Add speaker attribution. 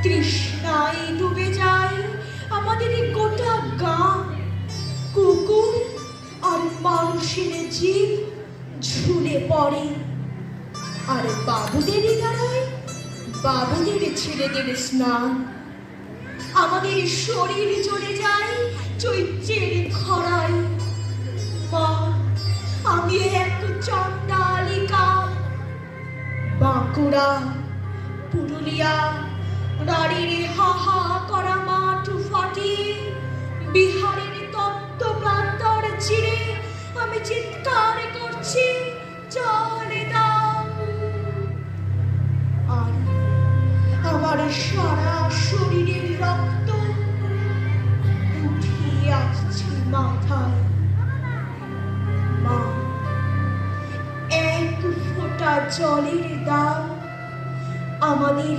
Speaker 1: তৃষ্ণায় ডুবে যায় আমাদের এই গোটা গাঁ। কুকুর আর মানুষের জীব ঝুলে পড়ে, আর বাবুদের দ্বারায় বাবুদের ছেলেদের স্নান। আমাদের শরীর চলে যায় চৈত্রের খরায়। মা, আমি এক চণ্ডালিকা। বাঁকুড়া, পুরুলিয়া, নারীর হাহা করা মাঠ ফাটিয়ে বিহারের তপ্ত প্রান্তর চিরে আমি চিৎকার করছি, জল দাও। আর আমার সারা শরীরের রক্ত উঠিয়ে আসছে মাথায়। মা, এক ফোঁটা জলের দাও আমাদের